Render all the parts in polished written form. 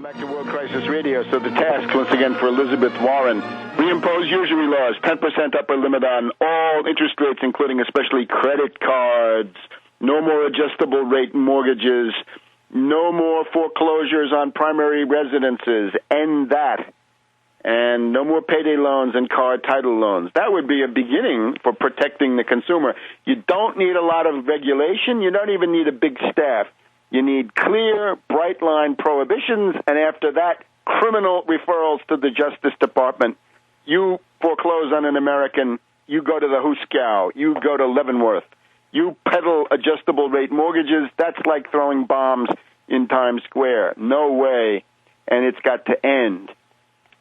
Back to World Crisis Radio. So the task, once again, for Elizabeth Warren, reimpose usury laws, 10% upper limit on all interest rates, including especially credit cards, no more adjustable rate mortgages, no more foreclosures on primary residences, end that, and no more payday loans and car title loans. That would be a beginning for protecting the consumer. You don't need a lot of regulation. You don't even need a big staff. You need clear, bright-line prohibitions, and after that, criminal referrals to the Justice Department. You foreclose on an American, you go to the Huskow, you go to Leavenworth. You peddle adjustable-rate mortgages, that's like throwing bombs in Times Square. No way, and it's got to end.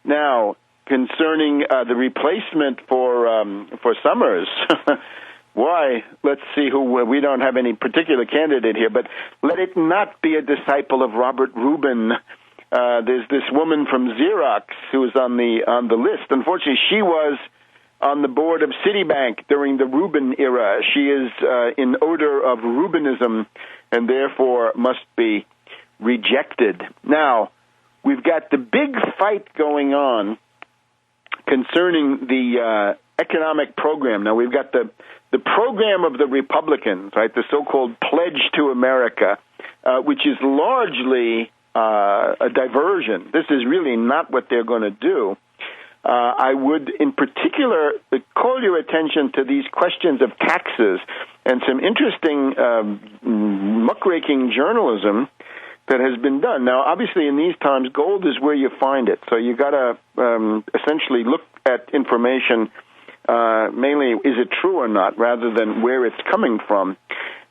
Now, concerning the replacement for Summers, why? Let's see who. We don't have any particular candidate here, but let it not be a disciple of Robert Rubin. There's this woman from Xerox who is on the list. Unfortunately, she was on the board of Citibank during the Rubin era. She is in odor of Rubinism and therefore must be rejected. Now, we've got the big fight going on concerning the economic program. Now, we've got the program of the Republicans, right, the so-called Pledge to America, which is largely a diversion. This is really not what they're going to do. I would, in particular, call your attention to these questions of taxes and some interesting muckraking journalism that has been done. Now, obviously, in these times, gold is where you find it. So you got to essentially look at information. Mainly, is it true or not, rather than where it's coming from.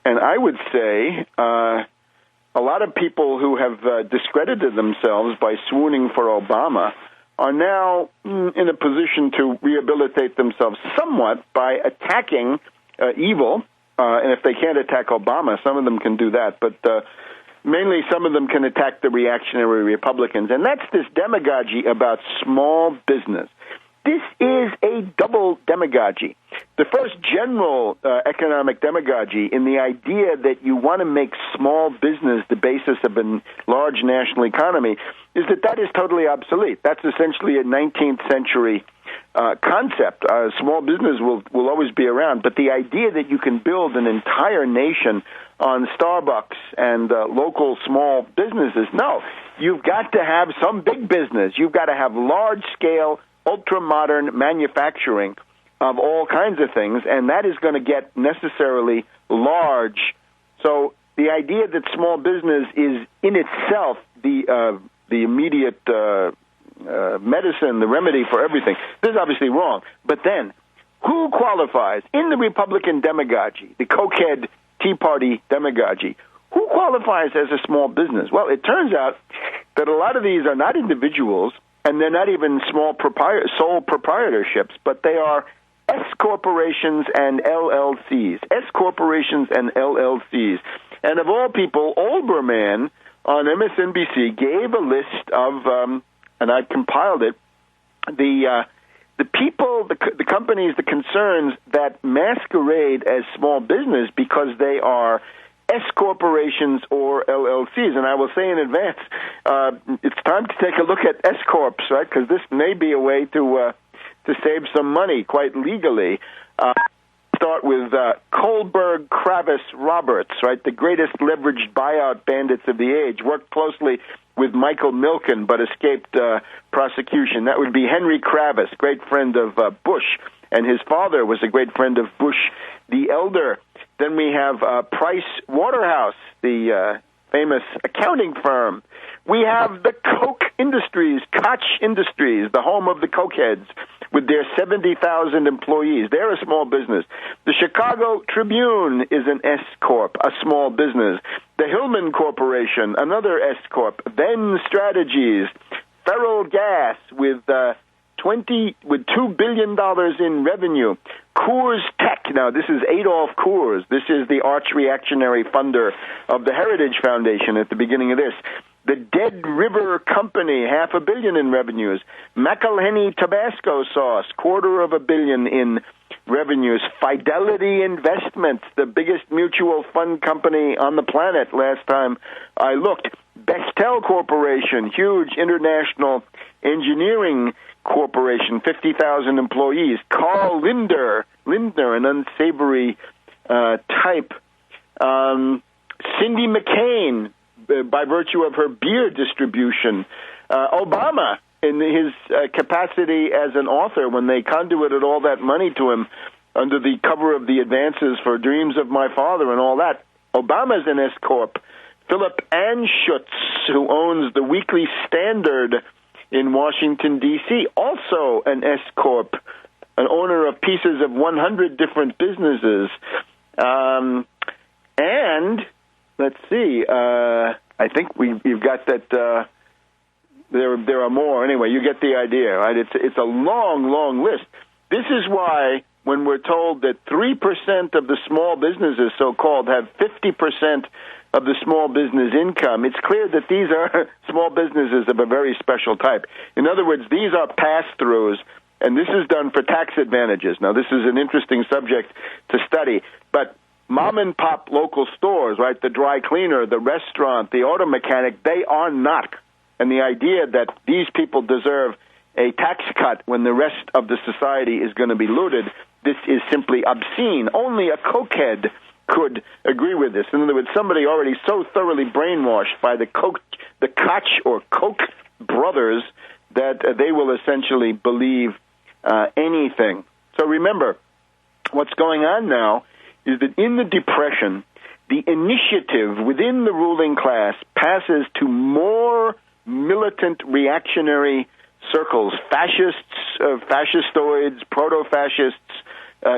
And I would say a lot of people who have discredited themselves by swooning for Obama are now in a position to rehabilitate themselves somewhat by attacking evil. And if they can't attack Obama, some of them can do that. But mainly some of them can attack the reactionary Republicans. And that's this demagogy about small business. This is a double demagogy. The first general economic demagogy in the idea that you want to make small business the basis of a large national economy is that is totally obsolete. That's essentially a 19th century concept. Small business will always be around, but the idea that you can build an entire nation on Starbucks and local small businesses, no. You've got to have some big business. You've got to have large-scale ultra-modern manufacturing of all kinds of things, and that is going to get necessarily large. So the idea that small business is in itself the immediate medicine, the remedy for everything, this is obviously wrong. But then, who qualifies in the Republican demagogy, the cokehead Tea Party demagogy? Who qualifies as a small business? Well, it turns out that a lot of these are not individuals, and they're not even sole proprietorships, but they are S corporations and LLCs. S corporations and LLCs. And of all people, Olbermann on MSNBC gave a list of, and I compiled it, the people, the companies, the concerns that masquerade as small business because they are S corporations or LLCs. And I will say in advance, it's time to take a look at S corps, right? Because this may be a way to save some money quite legally. Start with Kohlberg, Kravis, Roberts, right? The greatest leveraged buyout bandits of the age. Worked closely with Michael Milken, but escaped prosecution. That would be Henry Kravis, great friend of Bush, and his father was a great friend of Bush the Elder. Then we have Price Waterhouse, the famous accounting firm. We have the Koch Industries, Koch Industries, the home of the cokeheads, with their 70,000 employees. They're a small business. The Chicago Tribune is an S Corp, a small business. The Hillman Corporation, another S Corp. Venn Strategies, Feral Gas with $2 billion in revenue. Coors Tech. Now, this is Adolf Coors. This is the arch-reactionary funder of the Heritage Foundation at the beginning of this. The Dead River Company, $500 million in revenues. McElhenney Tabasco Sauce, $250 million in revenues. Fidelity Investments, the biggest mutual fund company on the planet last time I looked. Bechtel Corporation, huge international engineering corporation, 50,000 employees. Carl Lindner, an unsavory type. Cindy McCain, by virtue of her beer distribution. Obama, in his capacity as an author, when they conduited all that money to him under the cover of the advances for Dreams of My Father and all that. Obama's an S-Corp. Philip Anschutz, who owns the Weekly Standard in Washington, D.C., also an S-Corp, an owner of pieces of 100 different businesses. And, let's see, I think we've got that, there are more. Anyway, you get the idea, right? It's a long, long list. This is why when we're told that 3% of the small businesses, so-called, have 50% of the small business income, it's clear that these are small businesses of a very special type. In other words, these are pass-throughs, and this is done for tax advantages. Now, this is an interesting subject to study, but mom-and-pop local stores, right, the dry cleaner, the restaurant, the auto mechanic, they are not. And the idea that these people deserve a tax cut when the rest of the society is going to be looted, this is simply obscene. Only a cokehead could agree with this. In other words, somebody already so thoroughly brainwashed by the Koch or Koch brothers that they will essentially believe anything. So remember, what's going on now is that in the Depression, the initiative within the ruling class passes to more militant reactionary circles. Fascistoids, proto-fascists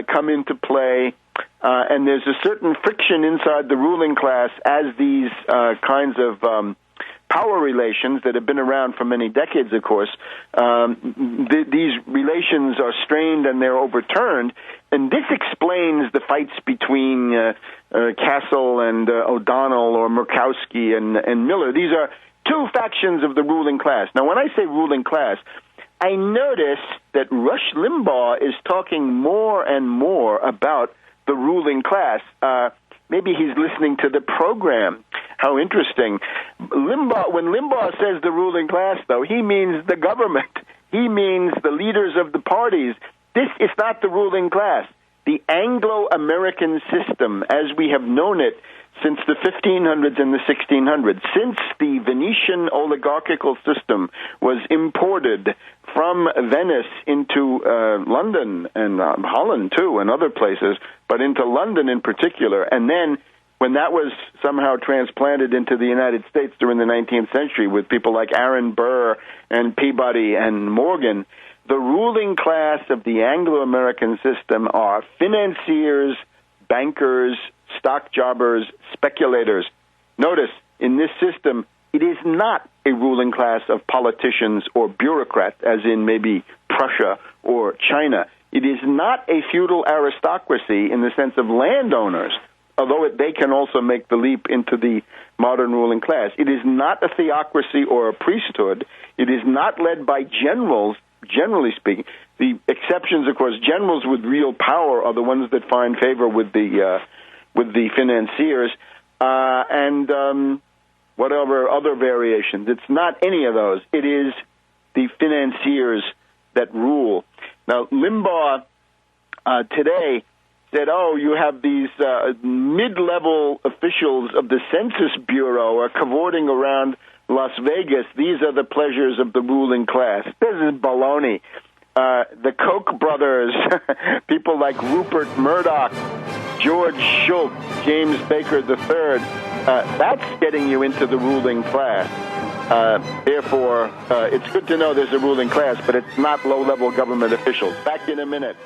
come into play, and there's a certain friction inside the ruling class as these kinds of power relations that have been around for many decades, of course, these relations are strained and they're overturned, and this explains the fights between Castle and O'Donnell or Murkowski and Miller. These are two factions of the ruling class. Now, when I say ruling class, I notice that Rush Limbaugh is talking more and more about the ruling class. Maybe he's listening to the program. How interesting. When Limbaugh says the ruling class, though, he means the government. He means the leaders of the parties. This is not the ruling class. The Anglo-American system, as we have known it since the 1500s and the 1600s, since the Venetian oligarchical system was imported from Venice into London and Holland, too, and other places, but into London in particular, and then when that was somehow transplanted into the United States during the 19th century with people like Aaron Burr and Peabody and Morgan, the ruling class of the Anglo-American system are financiers, bankers, stock jobbers, speculators. Notice, in this system, it is not a ruling class of politicians or bureaucrats, as in maybe Prussia or China. It is not a feudal aristocracy in the sense of landowners, although they can also make the leap into the modern ruling class. It is not a theocracy or a priesthood. It is not led by generals, generally speaking. The exceptions, of course, generals with real power are the ones that find favor with the financiers, and whatever other variations. It's not any of those. It is the financiers that rule. Now, Limbaugh today said, you have these mid-level officials of the Census Bureau are cavorting around Las Vegas. These are the pleasures of the ruling class. This is baloney. The Koch brothers, people like Rupert Murdoch, George Shultz, James Baker III, that's getting you into the ruling class. Therefore, it's good to know there's a ruling class, but it's not low-level government officials. Back in a minute.